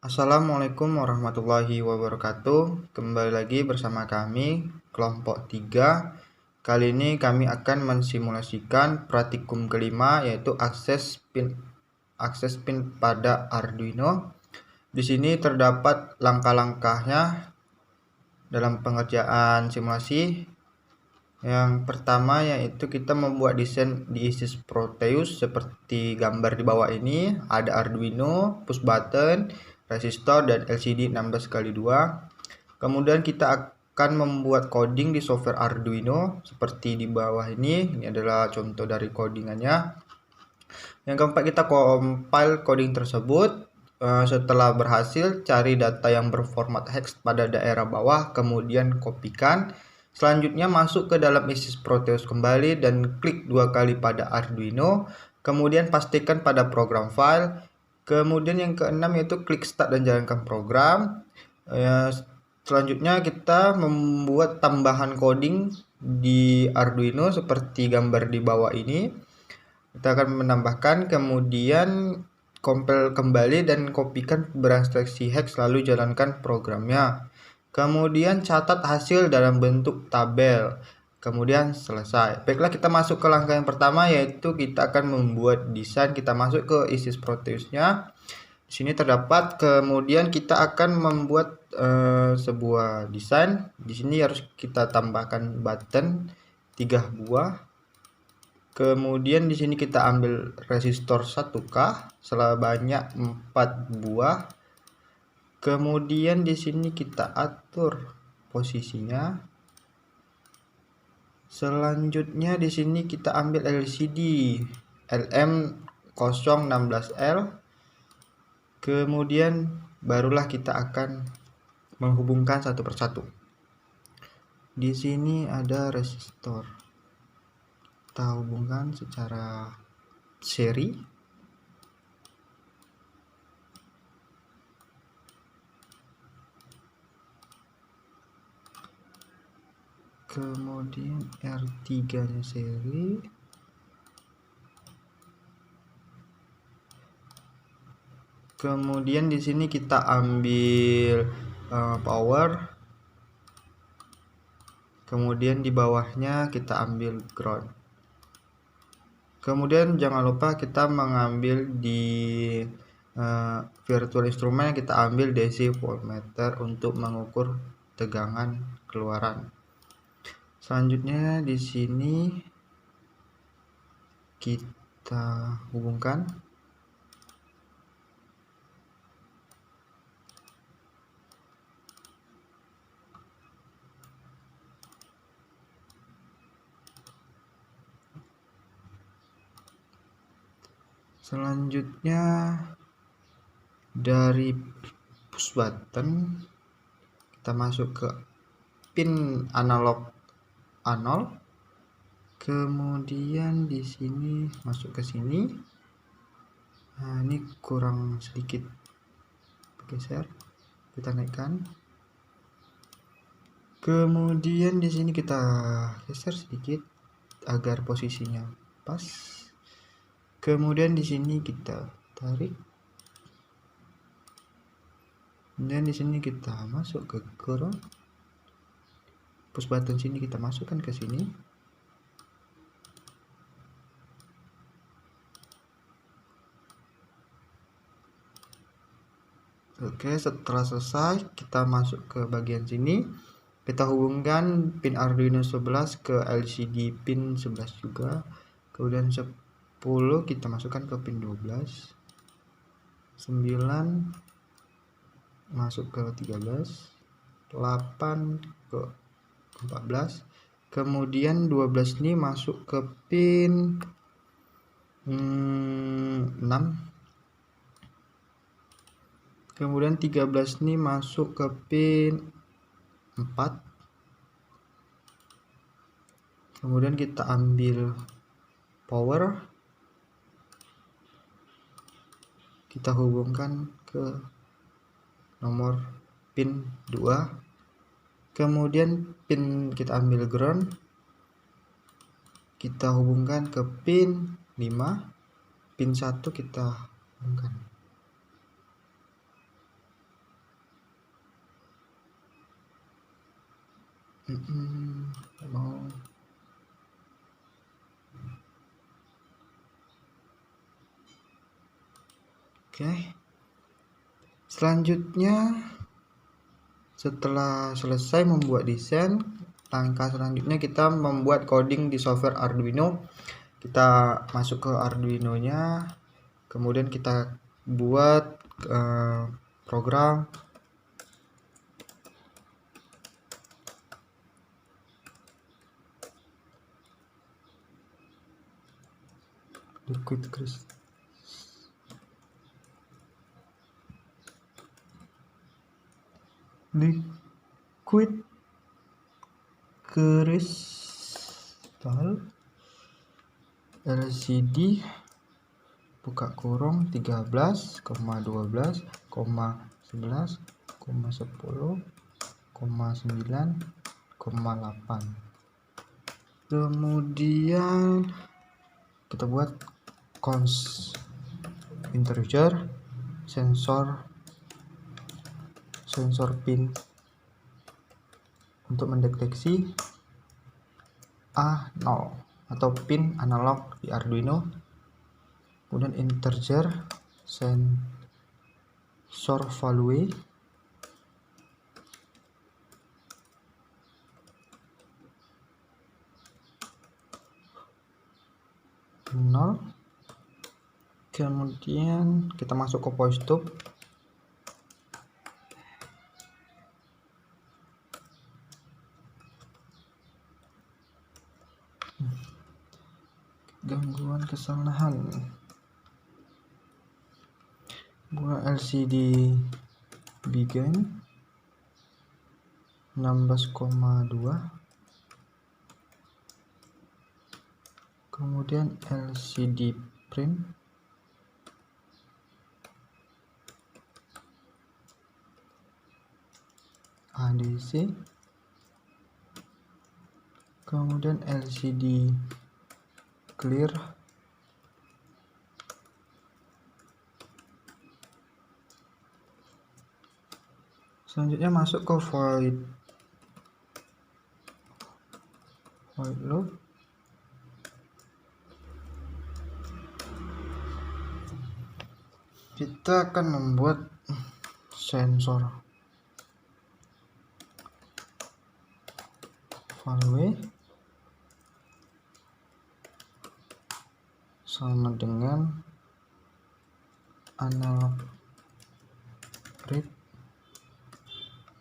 Assalamualaikum warahmatullahi wabarakatuh. Kembali lagi bersama kami kelompok 3. Kali ini kami akan mensimulasikan praktikum kelima, yaitu akses pin pada Arduino. Di sini terdapat langkah-langkahnya dalam pengerjaan simulasi. Yang pertama yaitu kita membuat desain di ISIS Proteus seperti gambar di bawah ini. Ada Arduino, push button, resistor, dan LCD 16x2. Kemudian kita akan membuat coding di software Arduino seperti di bawah ini. Ini adalah contoh dari codingannya. Yang keempat, kita compile coding tersebut. Setelah berhasil, cari data yang berformat hex pada daerah bawah, kemudian kopikan. Selanjutnya masuk ke dalam ISIS Proteus kembali dan klik 2 kali pada Arduino. Kemudian pastikan pada program file. Kemudian yang keenam yaitu klik start dan jalankan program. Selanjutnya kita membuat tambahan coding di Arduino seperti gambar di bawah ini. Kita akan menambahkan, kemudian compile kembali dan kopikan berinstruksi hex, lalu jalankan programnya. Kemudian catat hasil dalam bentuk tabel. Kemudian selesai. Baiklah, kita masuk ke langkah yang pertama, yaitu kita akan membuat desain. Kita masuk ke ISIS Proteusnya. Di sini terdapat, kemudian kita akan membuat sebuah desain. Di sini harus kita tambahkan button 3 buah. Kemudian di sini kita ambil resistor 1K sebanyak 4 buah. Kemudian di sini kita atur posisinya. Selanjutnya di sini kita ambil LCD LM016L. Kemudian barulah kita akan menghubungkan satu persatu. Di sini ada resistor. Kita hubungkan secara seri. Kemudian R3 nya seri. Kemudian di sini kita ambil power. Kemudian di bawahnya kita ambil ground. Kemudian jangan lupa kita mengambil di virtual instrument, kita ambil DC voltmeter untuk mengukur tegangan keluaran. Selanjutnya di sini kita hubungkan. Selanjutnya dari push button kita masuk ke pin analog A0. Kemudian di sini masuk ke sini. Nah, ini kurang sedikit geser, kita naikkan. Kemudian di sini kita geser sedikit agar posisinya pas. Kemudian di sini kita tarik. Dan di sini kita masuk ke ground. Push button sini kita masukkan ke sini. Oke, setelah selesai kita masuk ke bagian sini. Kita hubungkan pin Arduino 11 ke LCD pin 11 juga. Kemudian 10 kita masukkan ke pin 12. 9 masuk ke 13. 8 ke 14. Kemudian 12 ini masuk ke pin 6. Kemudian 13 ini masuk ke pin 4. Kemudian kita ambil power, kita hubungkan ke nomor pin 2. Kemudian pin kita ambil ground, kita hubungkan ke pin 5. Pin 1 kita hubungkan. mau oke. Selanjutnya, setelah selesai membuat desain, langkah selanjutnya kita membuat coding di software Arduino. Kita masuk ke Arduino nya, kemudian kita buat program liquid crystal. Liquid crystal LCD buka kurung 13,12,11,10,9,8. Kemudian kita buat cons integer sensor pin untuk mendeteksi A0 atau pin analog di Arduino. Kemudian integer sensor value nol. Kemudian kita masuk ke voice tube. Gangguan kesalahan. Buat LCD begin 16,2. Kemudian LCD print ADC. Kemudian LCD clear. Selanjutnya masuk ke void loop. Kita akan membuat sensor value sama dengan analog read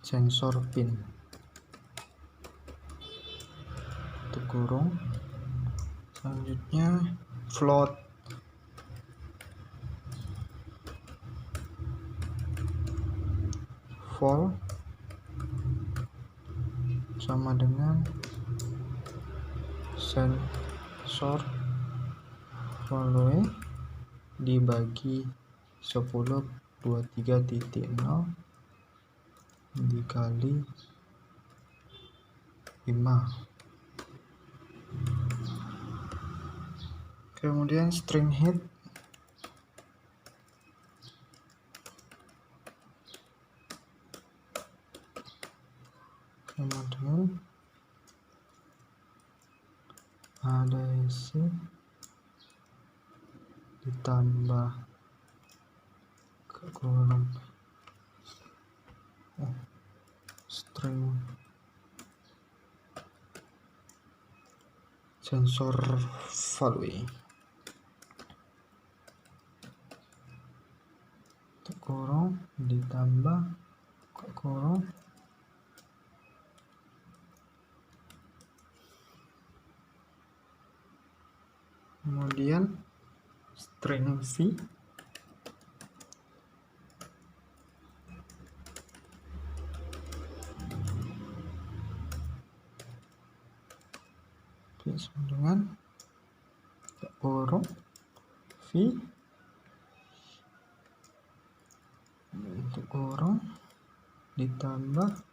sensor pin tutup kurung. Selanjutnya float vol sama dengan sensor value dibagi 1023.0 dikali 5. Kemudian string head sama dengan ADC ditambah ke kurung string sensor value kurung ditambah ke kurung kemudian string v sama dengan kurung v untuk kurung ditambah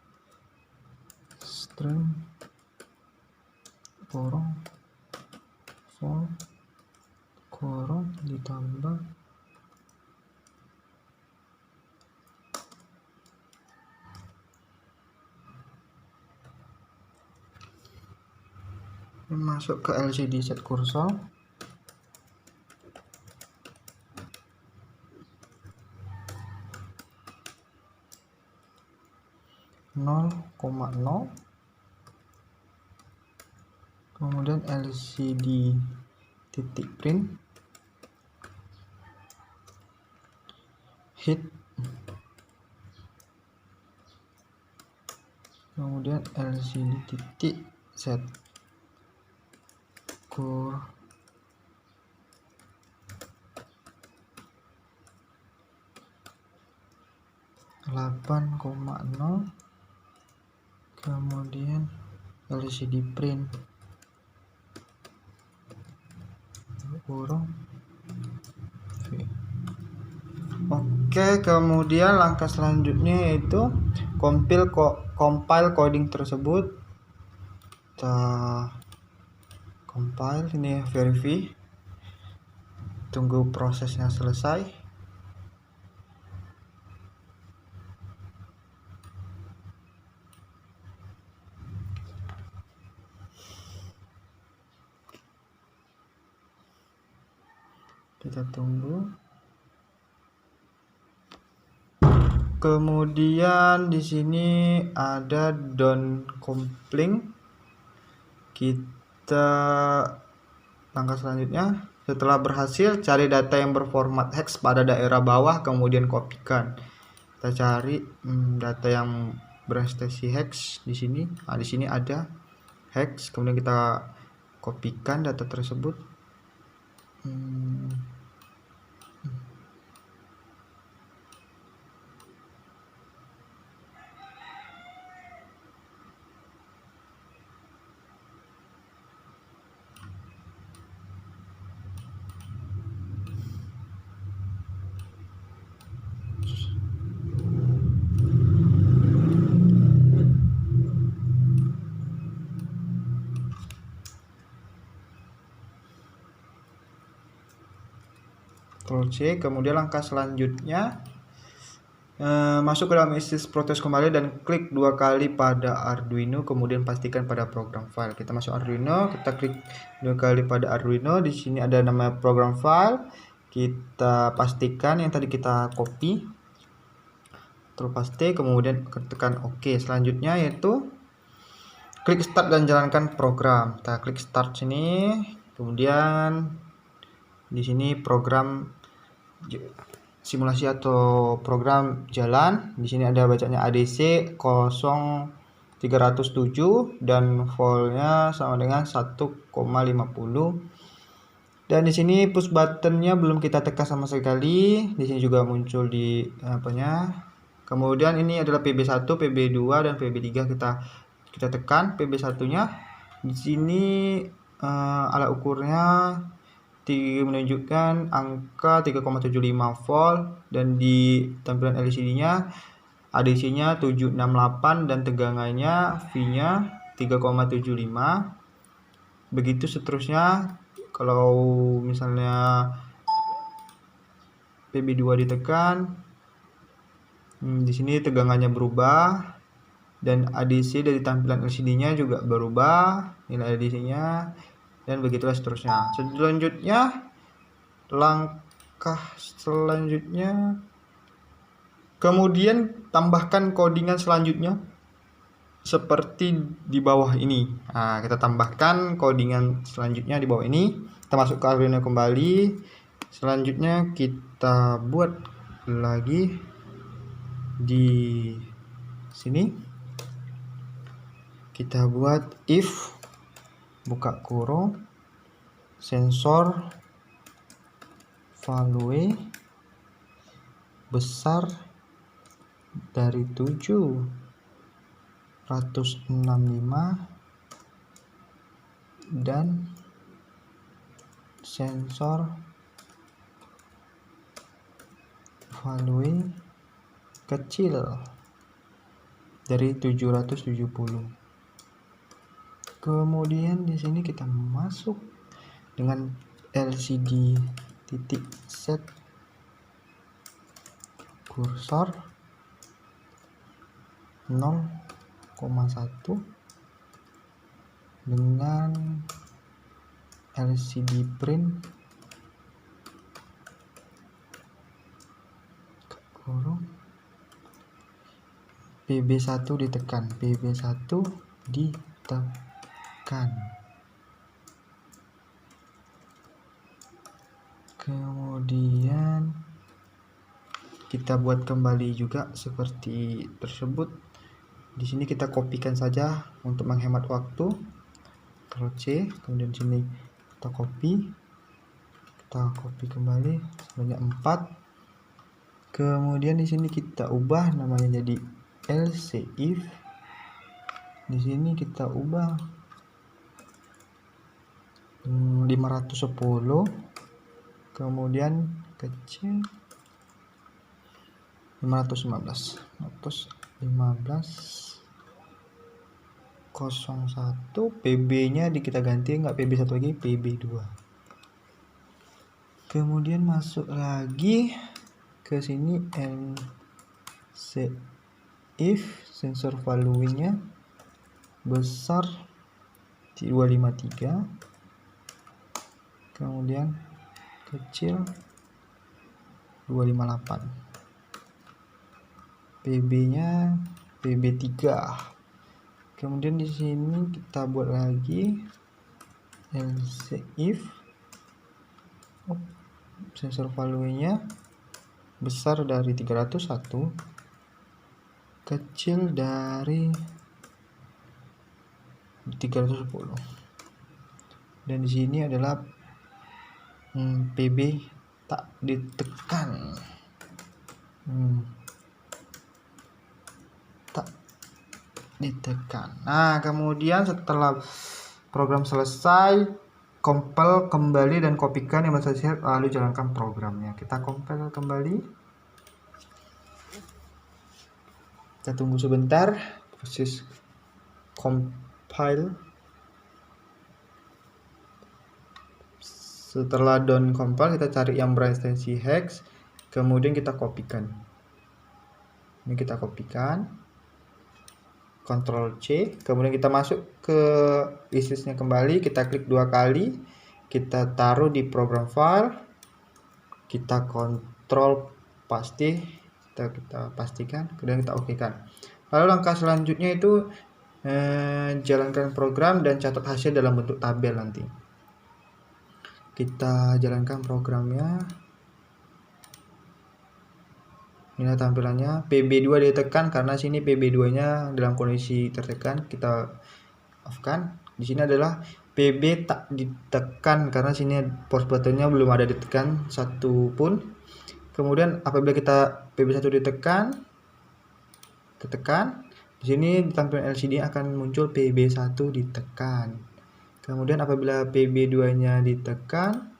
string kurung vol kurung ditambah Masuk ke LCD set kursor. Nol koma nol. Kemudian LCD titik print, hit, kemudian LCD titik set kur 8,0, kemudian LCD print kurung V. Oke, kemudian langkah selanjutnya yaitu compile coding tersebut. Kita compile, ini verify, tunggu prosesnya selesai. Kita tunggu. Kemudian di sini ada don't complying. Kita langkah selanjutnya, setelah berhasil cari data yang berformat hex pada daerah bawah, kemudian kopikan. Kita cari data yang berekstensi hex di sini. Nah, di sini ada hex, kemudian kita kopikan data tersebut. Ctrl C. Kemudian langkah selanjutnya, masuk ke dalam Is Protest kembali dan klik 2 kali pada Arduino, kemudian pastikan pada program file. Kita masuk Arduino, kita klik 2 kali pada Arduino. Di sini ada nama program file. Kita pastikan yang tadi kita copy, Ctrl paste, kemudian tekan OK. Selanjutnya yaitu klik start dan jalankan program. Kita klik start sini, kemudian di sini program simulasi atau program jalan. Di sini ada bacanya ADC 0307 dan voltnya sama dengan 1,50. Dan di sini push buttonnya belum kita tekan sama sekali. Di sini juga muncul di apanya. Kemudian ini adalah PB1, PB2 dan PB3, kita tekan PB1-nya. Di sini alat ukurnya menunjukkan angka 3,75 volt dan di tampilan LCD-nya ADC-nya 768 dan tegangannya V-nya 3,75. Begitu seterusnya. Kalau misalnya PB2 ditekan, di sini tegangannya berubah dan ADC dari tampilan LCD-nya juga berubah, nilai ADC-nya, dan begitulah seterusnya. Selanjutnya, langkah selanjutnya, kemudian tambahkan codingan selanjutnya seperti di bawah ini. Nah, kita tambahkan codingan selanjutnya di bawah ini. Kita masuk ke Arduino kembali. Selanjutnya kita buat lagi di sini. Kita buat if buka kurung sensor value besar dari 765 dan sensor value kecil dari 770. Kemudian di sini kita masuk dengan LCD titik set kursor 0,1, dengan LCD print kurung PB1 ditekan, kemudian kita buat kembali juga seperti tersebut. Di sini kita kopikan saja untuk menghemat waktu. Ctrl C, kemudian sini kita copy kembali sebanyak 4. Kemudian di sini kita ubah namanya jadi else if. Di sini kita ubah 510, kemudian kecil 515 01, PB nya kita ganti, nggak PB1 lagi, PB2. Kemudian masuk lagi ke sini else if sensor value nya besar 253, kemudian kecil 258, PB nya PB3. Kemudian di sini kita buat lagi else if sensor value nya besar dari 301, kecil dari 310, dan di sini adalah PB tak ditekan. Nah, kemudian setelah program selesai, compile kembali dan kopikan yang selesai, lalu jalankan programnya. Kita compile kembali. Kita tunggu sebentar proses compile. Setelah down compile, kita cari yang berekstensi hex, kemudian kita kopikan. Ini kita kopikan, Ctrl C, kemudian kita masuk ke ISIS-nya kembali, kita klik 2 kali, kita taruh di program file, kita kontrol pasti, kita pastikan, kemudian kita oke-kan. Lalu langkah selanjutnya itu jalankan program dan catat hasil dalam bentuk tabel nanti. Kita jalankan programnya. Ini tampilannya, PB2 ditekan karena sini PB2 nya dalam kondisi tertekan, kita off-kan. Di sini adalah PB tak ditekan karena sini pause buttonnya belum ada ditekan satu pun. Kemudian apabila kita PB1 ditekan, di sini di tampilan LCD akan muncul PB1 ditekan. Kemudian apabila PB2 nya ditekan,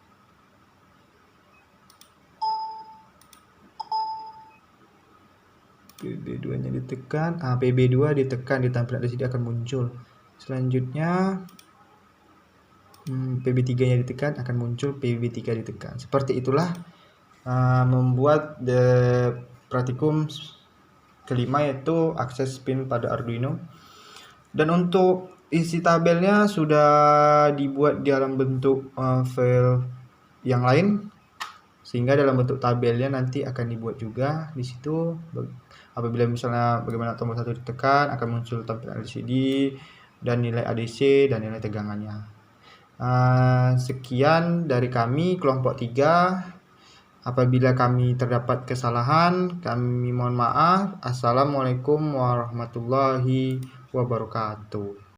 PB2 nya ditekan, PB2 ditekan di tampilan LCD akan muncul. Selanjutnya PB3 nya ditekan, akan muncul PB3 ditekan. Seperti itulah membuat praktikum kelima, yaitu akses pin pada Arduino. Dan untuk isi tabelnya sudah dibuat di dalam bentuk file yang lain, sehingga dalam bentuk tabelnya nanti akan dibuat juga di situ. Apabila misalnya bagaimana tombol 1 ditekan, akan muncul tampilan LCD dan nilai ADC dan nilai tegangannya. Sekian dari kami kelompok 3. Apabila kami terdapat kesalahan, kami mohon maaf. Assalamualaikum warahmatullahi wabarakatuh.